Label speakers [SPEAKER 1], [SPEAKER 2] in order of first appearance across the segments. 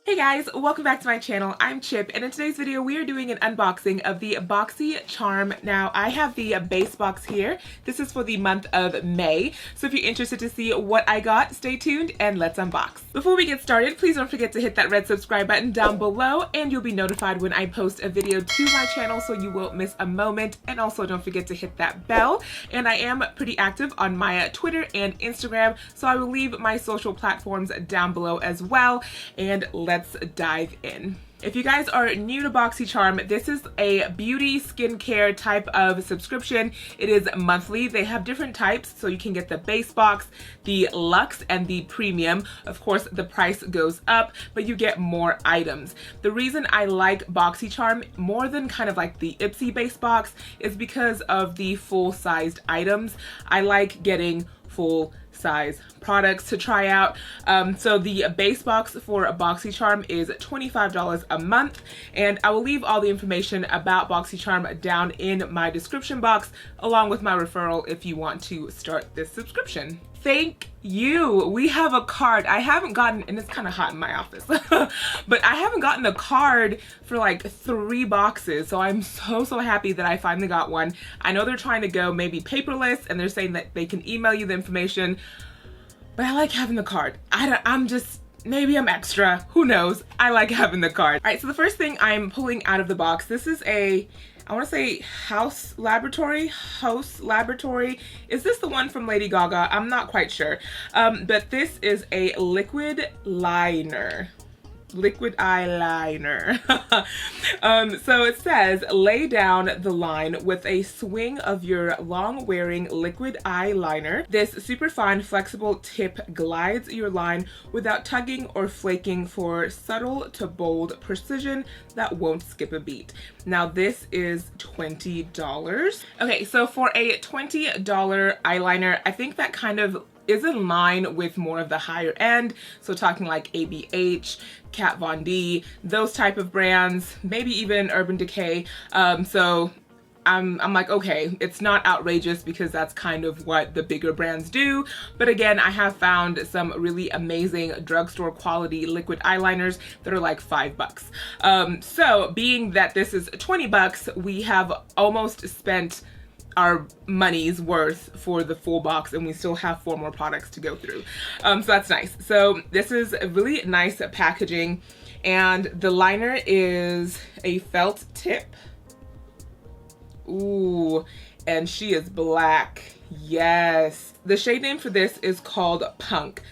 [SPEAKER 1] Hey guys, welcome back to my channel. I'm Chip, and in today's video we are doing an unboxing of the BOXYCHARM. Now I have the base box here. This is for the month of May, so if you're interested to see what I got, stay tuned and let's unbox. Before we get started, please don't forget to hit that red subscribe button down below and you'll be notified when I post a video to my channel so you won't miss a moment. And also don't forget to hit that bell. And I am pretty active on my Twitter and Instagram, so I will leave my social platforms down below as well. And let's dive in. If you guys are new to BOXYCHARM, this is a beauty skincare type of subscription. It is monthly. They have different types, so you can get the base box, the luxe, and the premium. Of course, the price goes up, but you get more items. The reason I like BOXYCHARM more than kind of like the Ipsy base box is because of the full-sized items. I like getting full size products to try out. So the base box for BOXYCHARM is $25 a month, and I will leave all the information about BOXYCHARM down in my description box along with my referral if you want to start this subscription. Thank you. We have a card. I haven't gotten, and it's kind of hot in my office, but I haven't gotten a card for like 3 boxes. So I'm so happy that I finally got one. I know they're trying to go maybe paperless, and they're saying that they can email you the information, but I like having the card. Maybe I'm extra, who knows? I like having the card. All right, so the first thing I'm pulling out of the box, this is I want to say HAUS Laboratory. Is this the one from Lady Gaga? I'm not quite sure. But this is a liquid liner. Liquid eyeliner. So it says, lay down the line with a swing of your long-wearing liquid eyeliner. This super fine, flexible tip glides your line without tugging or flaking for subtle to bold precision that won't skip a beat. Now this is $20. Okay, so for a $20 eyeliner, I think that kind of is in line with more of the higher end. So talking like ABH, Kat Von D, those type of brands, maybe even Urban Decay. So I'm like, okay, it's not outrageous because that's kind of what the bigger brands do. But again, I have found some really amazing drugstore quality liquid eyeliners that are like $5. So being that this is 20 bucks, we have almost spent our money's worth for the full box, and we still have 4 more products to go through. So that's nice. So this is a really nice packaging, and the liner is a felt tip. Ooh, and she is black. Yes. The shade name for this is called Punk.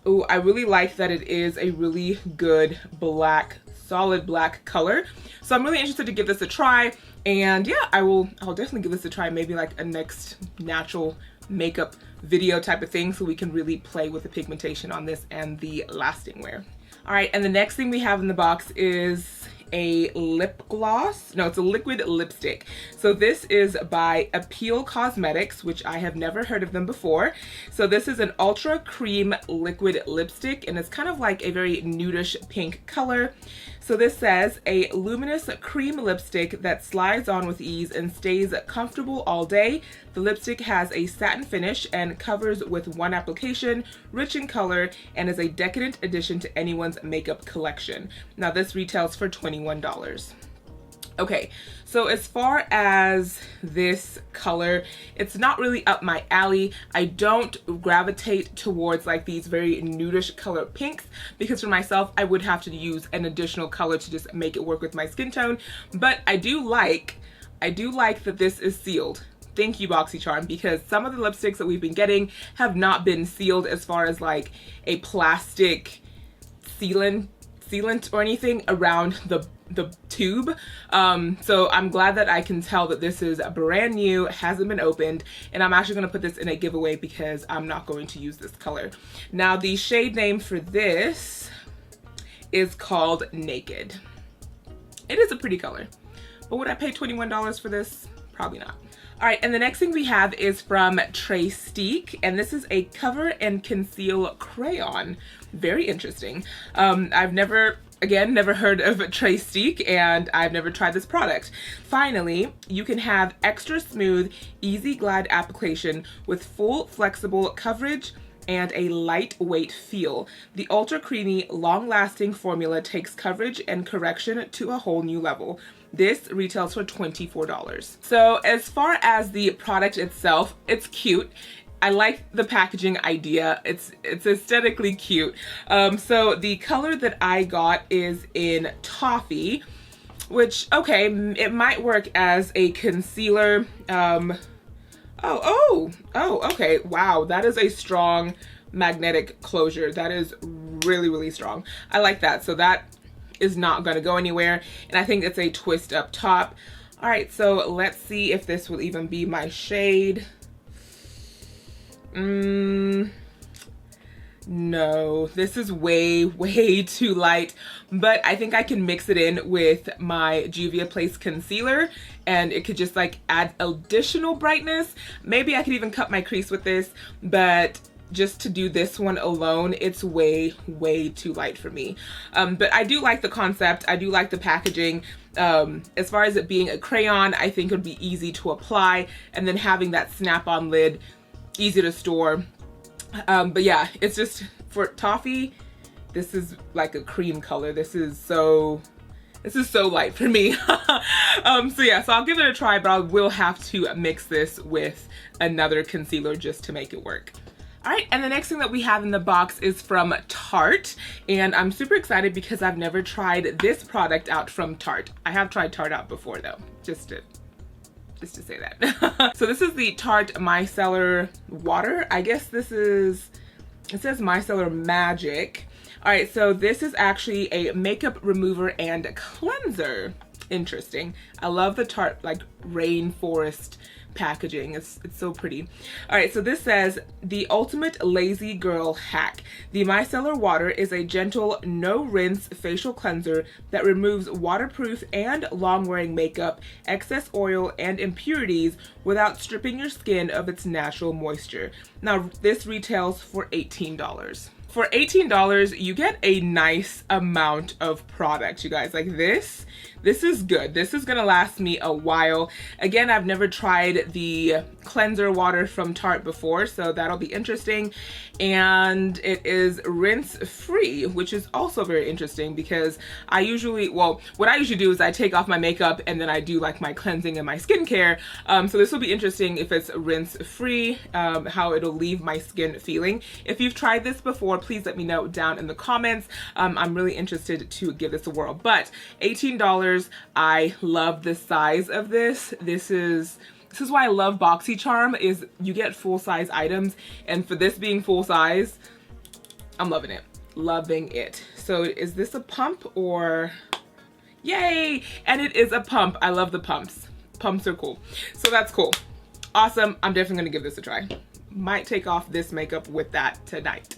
[SPEAKER 1] Ooh, I really like that it is a really good black, solid black color. So I'm really interested to give this a try. And yeah, I'll definitely give this a try, maybe like a next natural makeup video type of thing, so we can really play with the pigmentation on this and the lasting wear. All right, and the next thing we have in the box is a lip gloss. No, it's a liquid lipstick. So this is by Appeal Cosmetics, which I have never heard of them before. So this is an ultra cream liquid lipstick, and it's kind of like a very nudish pink color. So this says, a luminous cream lipstick that slides on with ease and stays comfortable all day. The lipstick has a satin finish and covers with one application, rich in color, and is a decadent addition to anyone's makeup collection. Now this retails for $21. Okay, so as far as this color, it's not really up my alley. I don't gravitate towards like these very nudish color pinks, because for myself, I would have to use an additional color to just make it work with my skin tone. But I do like that this is sealed. Thank you, BOXYCHARM, because some of the lipsticks that we've been getting have not been sealed as far as like a plastic sealant or anything around the tube. So I'm glad that I can tell that this is brand new, hasn't been opened, and I'm actually going to put this in a giveaway because I'm not going to use this color. Now the shade name for this is called Naked. It is a pretty color, but would I pay $21 for this? Probably not. All right, and the next thing we have is from Trestique, and this is a cover and conceal crayon. Very interesting. I've never heard of Trestique, and I've never tried this product. Finally, you can have extra smooth, easy glide application with full flexible coverage and a lightweight feel. The ultra creamy, long-lasting formula takes coverage and correction to a whole new level. This retails for $24. So as far as the product itself, it's cute. I like the packaging idea. It's aesthetically cute. So the color that I got is in toffee, which, okay, it might work as a concealer. Okay, wow, that is a strong magnetic closure. That is really, really strong. I like that. So that is not gonna go anywhere. And I think it's a twist up top. All right, so let's see if this will even be my shade. No, this is way, way too light, but I think I can mix it in with my Juvia Place concealer and it could just like add additional brightness. Maybe I could even cut my crease with this, but just to do this one alone, it's way, way too light for me. But I do like the concept. I do like the packaging. As far as it being a crayon, I think it would be easy to apply, and then having that snap-on lid, easy to store. But yeah, it's just for toffee, this is like a cream color. This is so light for me. So yeah, so I'll give it a try, but I will have to mix this with another concealer just to make it work. All right, and the next thing that we have in the box is from Tarte, and I'm super excited because I've never tried this product out from Tarte. I have tried Tarte out before though, just to say that. So this is the Tarte Micellar Water. I guess this is, it says Micellar Magic. All right, so this is actually a makeup remover and cleanser. Interesting. I love the Tarte like rainforest packaging. It's so pretty. All right, so this says the ultimate lazy girl hack. The micellar water is a gentle no rinse facial cleanser that removes waterproof and long wearing makeup, excess oil and impurities without stripping your skin of its natural moisture. Now this retails for $18. For $18, you get a nice amount of product, you guys. Like this is good. This is gonna last me a while. Again, I've never tried the cleanser water from Tarte before, so that'll be interesting. And it is rinse free, which is also very interesting because I usually, well, what I usually do is I take off my makeup and then I do like my cleansing and my skincare. So this will be interesting if it's rinse free, how it'll leave my skin feeling. If you've tried this before, please let me know down in the comments. I'm really interested to give this a whirl. But $18, I love the size of this. This is why I love BoxyCharm, is you get full-size items, and for this being full size, I'm loving it. Loving it. So is this a pump or? Yay! And it is a pump. I love the pumps. Pumps are cool. So that's cool. Awesome. I'm definitely gonna give this a try. Might take off this makeup with that tonight.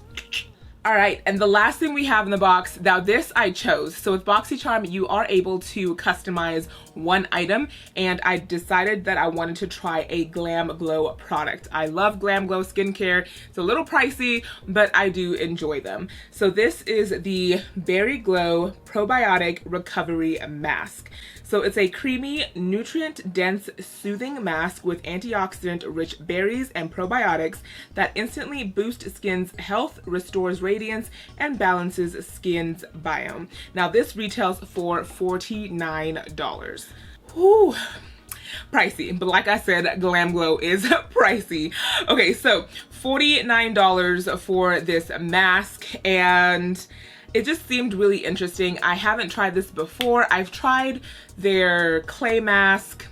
[SPEAKER 1] All right, and the last thing we have in the box, now this I chose. So with BoxyCharm, you are able to customize one item, and I decided that I wanted to try a GLAMGLOW product. I love GLAMGLOW skincare. It's a little pricey, but I do enjoy them. So this is the BERRYGLOW Probiotic Recovery Mask. So it's a creamy, nutrient-dense, soothing mask with antioxidant-rich berries and probiotics that instantly boost skin's health, restores radiance, and balances skin's biome. Now this retails for $49. Whew. Pricey, but like I said, GLAMGLOW is pricey. Okay, so $49 for this mask, and it just seemed really interesting. I haven't tried this before. I've tried their clay mask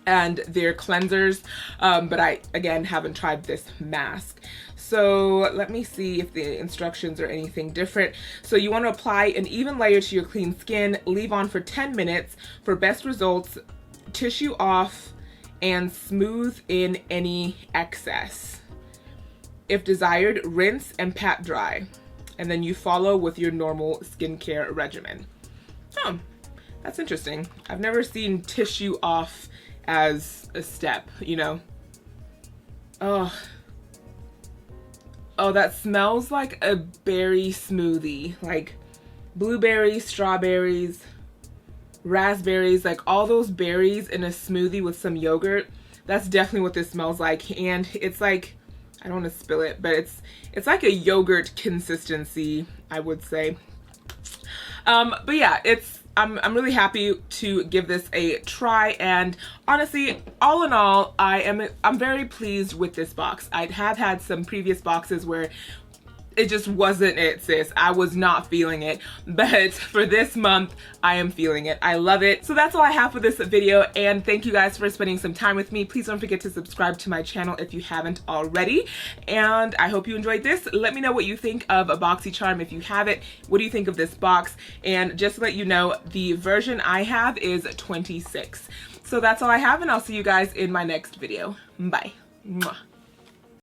[SPEAKER 1] and their cleansers, but I, again, haven't tried this mask. So let me see if the instructions are anything different. So you want to apply an even layer to your clean skin, leave on for 10 minutes. For best results, tissue off and smooth in any excess. If desired, rinse and pat dry. And then you follow with your normal skincare regimen. Oh, that's interesting. I've never seen tissue off as a step, you know? Oh, that smells like a berry smoothie. Like blueberries, strawberries, raspberries, like all those berries in a smoothie with some yogurt. That's definitely what this smells like. And it's like I don't want to spill it, but it's like a yogurt consistency, I would say. But yeah, I'm really happy to give this a try, and honestly, all in all, I'm very pleased with this box. I have had some previous boxes where it just wasn't it, sis. I was not feeling it, but for this month, I am feeling it. I love it. So that's all I have for this video, and thank you guys for spending some time with me. Please don't forget to subscribe to my channel if you haven't already, and I hope you enjoyed this. Let me know what you think of a BoxyCharm if you have it. What do you think of this box? And just to let you know, the version I have is 26. So that's all I have, and I'll see you guys in my next video. Bye. Mwah.